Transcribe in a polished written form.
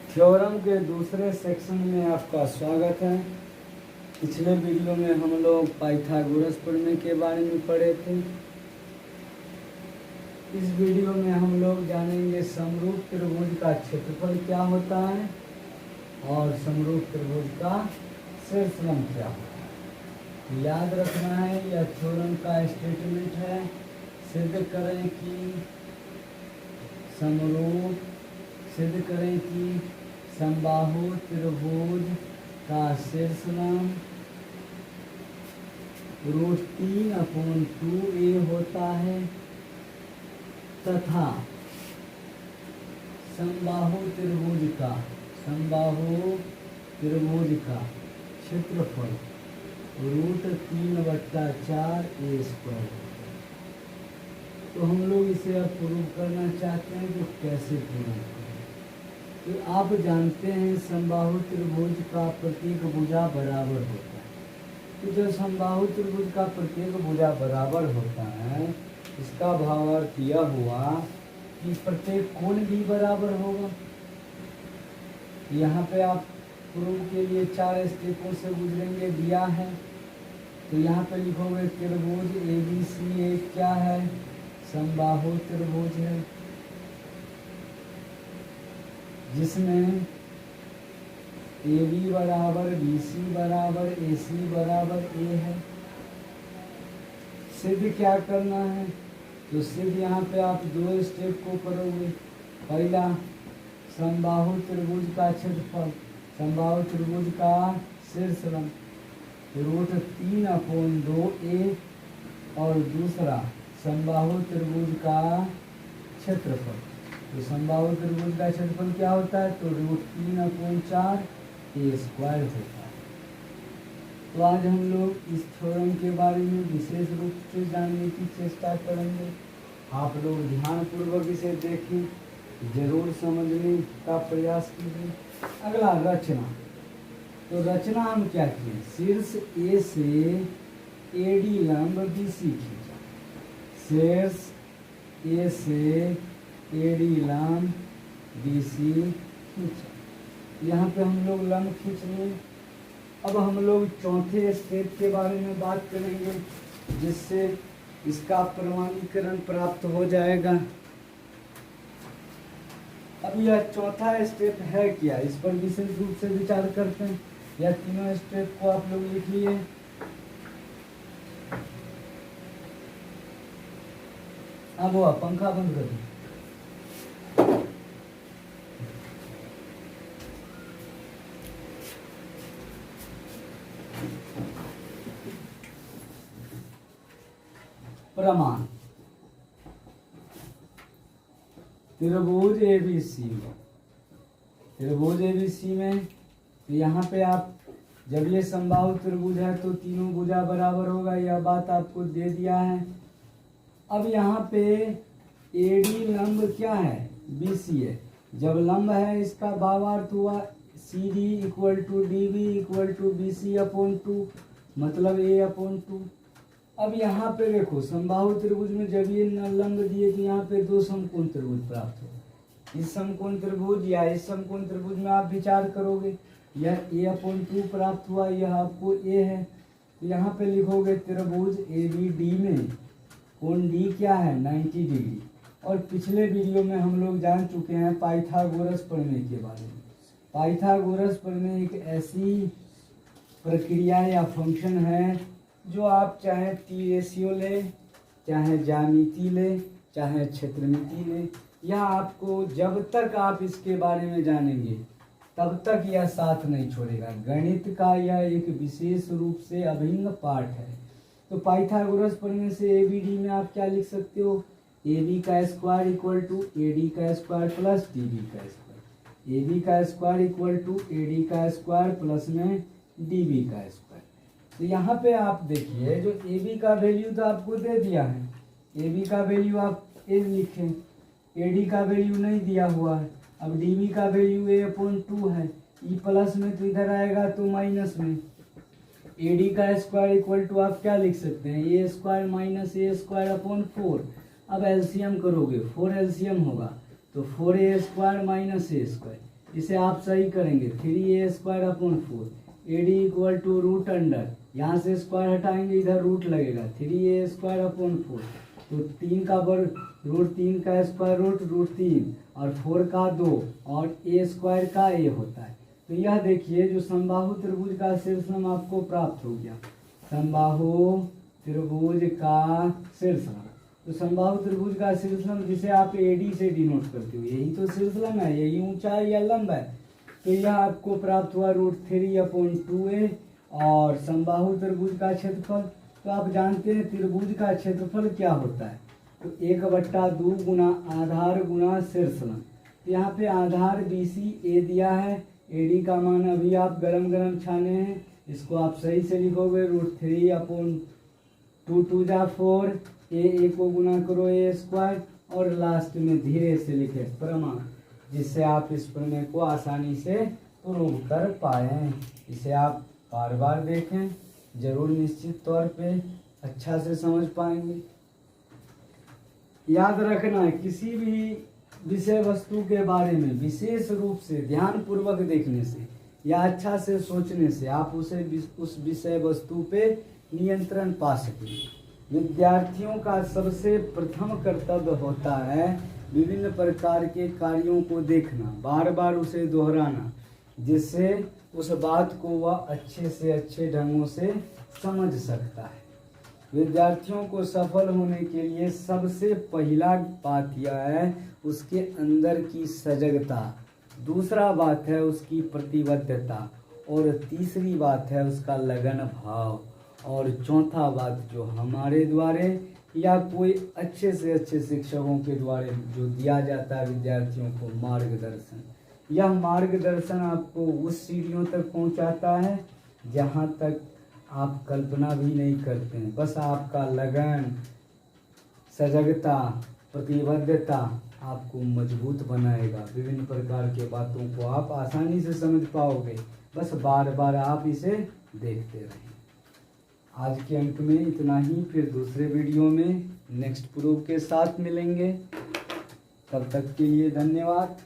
Theorem के दूसरे section में आपका स्वागत है। पिछले वीडियो में हम लोग पाइथागोरस प्रमेय के बारे में पढ़े थे। इस वीडियो में हम लोग जानेंगे समरूप त्रिभुज का क्षेत्रफल क्या होता है और समरूप त्रिभुज का शीर्षलंब क्या होता है। याद रखना है, यह थ्योरम का स्टेटमेंट है। सिद्ध करें कि समबाहु त्रिभुज का शीर्षलंब √3/2a होता है तथा समबाहु त्रिभुज का क्षेत्रफल √3/4a²। तो हम लोग इसे अब प्रूव करना चाहते हैं। तो कैसे प्रूव करें? तो आप जानते हैं समबाहु त्रिभुज का प्रत्येक भुजा बराबर होता है। तो जो समबाहु त्रिभुज का प्रत्येक भुजा बराबर होता है, इसका भावार्थ यह हुआ कि प्रत्येक कोण भी बराबर होगा। यहाँ पे आप प्रूव के लिए 4 स्टेपों से गुजरेंगे, दिया है। तो यहाँ पे लिखोगे त्रिभुज ABC एक क्या है? समबाहु त्रिभुज है, जिसमें AB बराबर BC बराबर AC बराबर A है। सिद्ध क्या करना है? तो सिद्ध यहाँ पे आप 2 स्टेप को करोगे। पहला, समबाहु त्रिभुज का क्षेत्रफल, समबाहु त्रिभुज का शीर्षलंब √3/2a, और दूसरा समबाहु त्रिभुज का क्षेत्रफल। तो समबाहु त्रिभुज का क्षेत्रफल क्या होता है? तो √3/4a² होता है। तो आज हम लोग इस थ्योरम के बारे में विशेष रूप से जानने की चेष्टा करेंगे। आप लोग ध्यानपूर्वक इसे देखें, जरूर समझने का प्रयास कीजिए। अगला, रचना। तो रचना हम क्या किए? शीर्ष A से AD लंब BC खींचा। शीर्ष A से AD लंब BC खींचा। यहाँ पे हम लोग लंब खींच लिए। अब हम लोग चौथे स्टेप के बारे में बात करेंगे, जिससे इसका प्रमाणीकरण प्राप्त हो जाएगा। अब यह चौथा स्टेप है क्या, इस पर विशेष रूप से विचार करते हैं। यह तीनों स्टेप को आप लोग लिख लिए। अब हुआ, पंखा बंद कर दो। प्रमाण। त्रिभुज ABC में यहाँ पे आप, जब ये समबाहु त्रिभुज है तो तीनों भुजा बराबर होगा, यह बात आपको दे दिया है। अब यहाँ पे AD लंब क्या है? BC है। जब लंब है, इसका भावार्थ हुआ CD = DB = BC/2, मतलब A/2। अब यहाँ पे देखो, समबाहु त्रिभुज में जब ये लंब दिए तो यहाँ पे 2 समकोण त्रिभुज प्राप्त हो। इस समकोण त्रिभुज या इस समकोण त्रिभुज में आप विचार करोगे, यह A/2 प्राप्त हुआ, यह आपको A है। तो यहाँ पे लिखोगे त्रिभुज ABD में कोण D क्या है? 90 डिग्री। और पिछले वीडियो में हम लोग जान चुके हैं पाइथागोरस प्रमेय के बारे में। पाइथागोरस प्रमेय एक ऐसी प्रक्रिया या फंक्शन है जो आप चाहे टी रेशियो ले, चाहे ज्यामिति ले, चाहे क्षेत्रमिति ले, यह आपको, जब तक आप इसके बारे में जानेंगे तब तक यह साथ नहीं छोड़ेगा। गणित का यह एक विशेष रूप से अभिन्न पार्ट है। तो पाइथागोरस प्रमेय से ABD में आप क्या लिख सकते हो? AB² = AD² plus DB²। AB² = AD² plus में DB²। तो यहाँ पे आप देखिए, जो AB का वैल्यू तो आपको दे दिया है, AB का वैल्यू आप A लिखें, AD का वैल्यू नहीं दिया हुआ है। अब DB का वैल्यू A/2 है, E प्लस में तो इधर आएगा तो माइनस में। AD² = आप क्या लिख सकते हैं? A² - A²/4। अब एलसीएम करोगे, 4 एलसीएम होगा तो 4a² - a²। इसे आप सही करेंगे 3a² / 4 AD equal to root under, यहाँ से स्क्वायर हटाएंगे इधर रूट लगेगा 3a² / 4, तो 3 का वर्ग रूट 3 का स्क्वायर रूट 3 और 4 का 2 और a² का a होता है। तो यह देखिए जो समबाहु त्रिभुज का शीर्षलंब आपको प्राप्त हो गया, समबाहु त्रिभुज का शीर्षलंब। तो समबाहु त्रिभुज का शीर्षलंब जिसे आप AD से डिनोट करते हो, यही तो शीर्षलंब है, यही ऊंचाई या लंब है। तो यह आपको प्राप्त हुआ √3/2a और समबाहु त्रिभुज का क्षेत्रफल। तो आप जानते हैं त्रिभुज का क्षेत्रफल क्या होता है, तो 1/2 गुना आधार गुना शीर्षलंब। तो यहाँ पे आधार BC A दिया है, AD का मान अभी आप गरम छाने हैं, इसको आप सही से लिखोगे √3/2 2 जा 4 a को गुना करो a² और लास्ट में धीरे से लिखे प्रमाण, जिससे आप इस प्रमेय को आसानी से प्रूव कर पाए। इसे आप बार बार देखें, जरूर निश्चित तौर पे अच्छा से समझ पाएंगे। याद रखना है किसी भी विषय वस्तु के बारे में विशेष रूप से ध्यान पूर्वक देखने से या अच्छा से सोचने से आप उस विषय वस्तु पे नियंत्रण पा सकेंगे। विद्यार्थियों का सबसे प्रथम कर्तव्य होता है विभिन्न प्रकार के कार्यों को देखना, बार बार उसे दोहराना, जिससे उस बात को वह अच्छे से अच्छे ढंगों से समझ सकता है। विद्यार्थियों को सफल होने के लिए सबसे पहला बात यह है उसके अंदर की सजगता, दूसरा बात है उसकी प्रतिबद्धता और तीसरी बात है उसका लगन भाव और चौथा बात जो हमारे द्वारा या कोई अच्छे से अच्छे शिक्षकों के द्वारा जो दिया जाता है विद्यार्थियों को मार्गदर्शन। यह मार्गदर्शन आपको उस सीढ़ियों तक पहुंचाता है जहां तक आप कल्पना भी नहीं करते हैं। बस आपका लगन, सजगता, प्रतिबद्धता आपको मजबूत बनाएगा। विभिन्न प्रकार के बातों को आप आसानी से समझ पाओगे, बस बार बार आप इसे देखते रहें। आज के अंक में इतना ही, फिर दूसरे वीडियो में नेक्स्ट प्रूफ के साथ मिलेंगे। तब तक के लिए धन्यवाद।